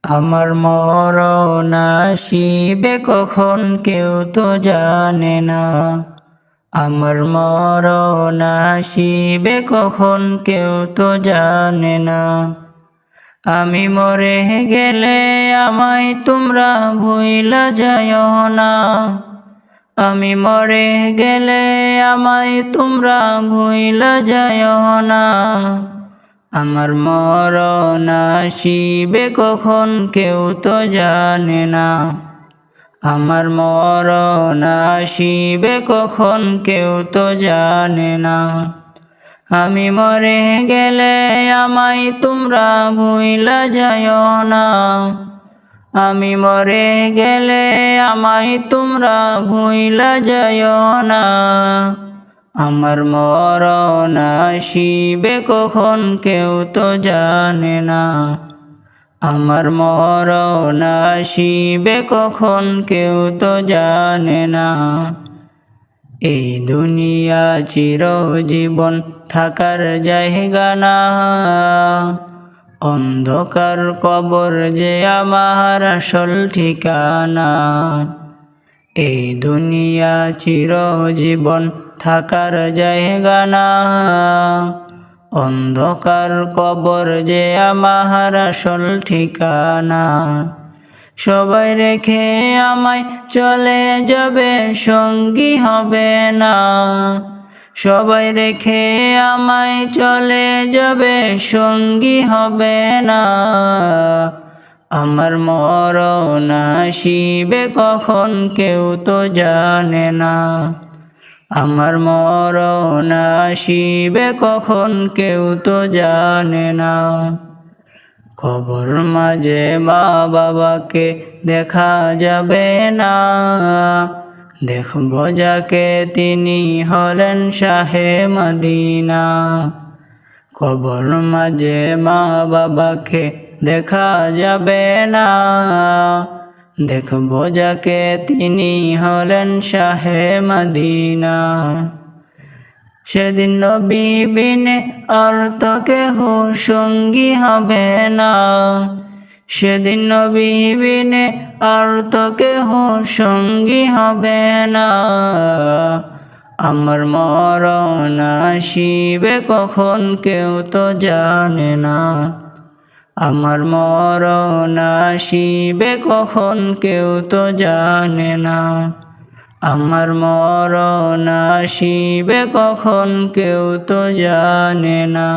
আমার মরণ আসিবে কখন কেউ তো জানে না। আমার মরণ আসিবে কখন কেউ তো জানে না। আমি মরে গেলে আমায় তোমরা ভুইলা যাইও না। আমি মরে গেলে আমায় তোমরা ভুইলা যাইও না। আমার মরণ আসিবে কখন কেউ তো জানে না। আমার মরণ আসিবে কখন কেউ তো জানে না। আমি মরে গেলে আমায় তোমরা ভুইলা যাইও না। আমি মরে গেলে আমায় তোমরা ভুইলা যাইও না। আমার মরণ আসিবে কখন কেউ তো জানে না। আমার মরণ আসিবে কখন কেউ তো জানে না। এই দুনিয়া চিরজীবন থাকার জায়গা না। অন্ধকার কবর যে আমার আসল ঠিকানা। এই দুনিয়া চিরজীবন থাকার জায়গা না। অন্ধকার কবর যে আমার আসল ঠিকানা। সবাই রেখে আমায় চলে যাবে, সঙ্গী হবে না। সবাই রেখে আমায় চলে যাবে, সঙ্গী হবে না। আমার মরণ আসিবে কখন কেউ তো জানে না। আমার মরণ আসিবে কখন কেউ তো জানে না। কবর মাঝে মা বাবাকে দেখা যাবে না। দেখব যাকে তিনি হলেন শাহে মদিনা। কবর মাঝে মা বাবাকে দেখা যাবে না। দেখব যাকে তিনি হলেন শাহে মদিনা। সেদিন নবী বিনে আর তো কেহ সঙ্গী হবে না। সেদিন নবী বিনে আর তো কেহ সঙ্গী হবে না। আমার মরণ আসিবে কখন কেউ তো জানে না। আমার মরণ আসিবে কখন কেউ তো জানে না। আমার মরণ আসিবে কখন কেউ তো জানে না।